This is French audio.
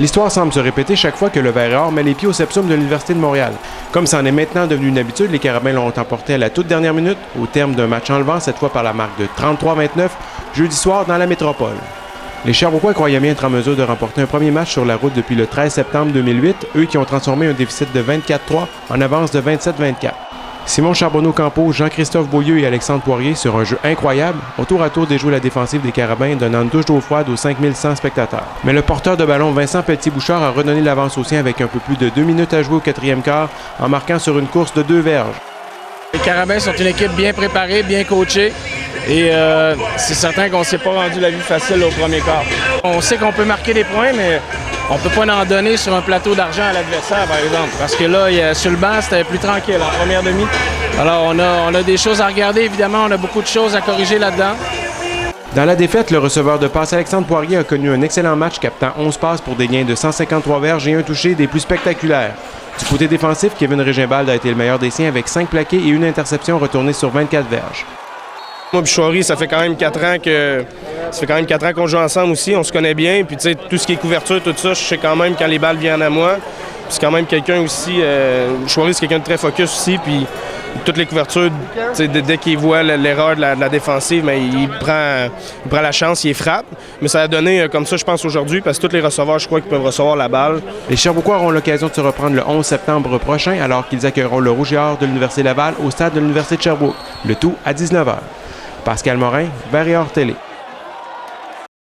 L'histoire semble se répéter chaque fois que le Vert et Or met les pieds au septum de l'Université de Montréal. Comme c'en est maintenant devenu une habitude, les Carabins l'ont emporté à la toute dernière minute, au terme d'un match enlevant, cette fois par la marque de 33-29, jeudi soir dans la métropole. Les Sherbrookeois croyaient bien être en mesure de remporter un premier match sur la route depuis le 13 septembre 2008, eux qui ont transformé un déficit de 24-3 en avance de 27-24. Simon Charbonneau-Campos, Jean-Christophe Beaulieu et Alexandre Poirier, sur un jeu incroyable, ont tour à tour déjoué la défensive des Carabins, donnant une douche d'eau froide aux 5100 spectateurs. Mais le porteur de ballon Vincent Pelletier-Bouchard a redonné l'avance aux siens avec un peu plus de 2 minutes à jouer au quatrième quart, en marquant sur une course de 2 verges. Les Carabins sont une équipe bien préparée, bien coachée. Et c'est certain qu'on ne s'est pas rendu la vie facile au premier quart. On sait qu'on peut marquer des points, mais on ne peut pas en donner sur un plateau d'argent à l'adversaire, par exemple. Parce que là, sur le banc, c'était plus tranquille en première demi. Alors, on a des choses à regarder, évidemment. On a beaucoup de choses à corriger là-dedans. Dans la défaite, le receveur de passe Alexandre Poirier a connu un excellent match, captant 11 passes pour des gains de 153 verges et un touché des plus spectaculaires. Du côté défensif, Kevin Régimbald a été le meilleur des siens avec 5 plaqués et une interception retournée sur 24 verges. Moi et Chouari, ça fait quand même 4 ans qu'on joue ensemble aussi, on se connaît bien, puis tu sais, tout ce qui est couverture, tout ça, je sais quand même quand les balles viennent à moi. C'est quand même quelqu'un aussi, Chouari c'est quelqu'un de très focus aussi, puis toutes les couvertures, dès qu'il voit l'erreur de la défensive, mais il prend la chance, il frappe. Mais ça a donné comme ça, je pense, aujourd'hui, parce que tous les receveurs, je crois qu'ils peuvent recevoir la balle. Les Sherbrookeois auront l'occasion de se reprendre le 11 septembre prochain, alors qu'ils accueilleront le Rouge et Or de l'Université Laval au stade de l'Université de Sherbrooke. Le tout à 19h. Pascal Morin, Vert et Or Télé.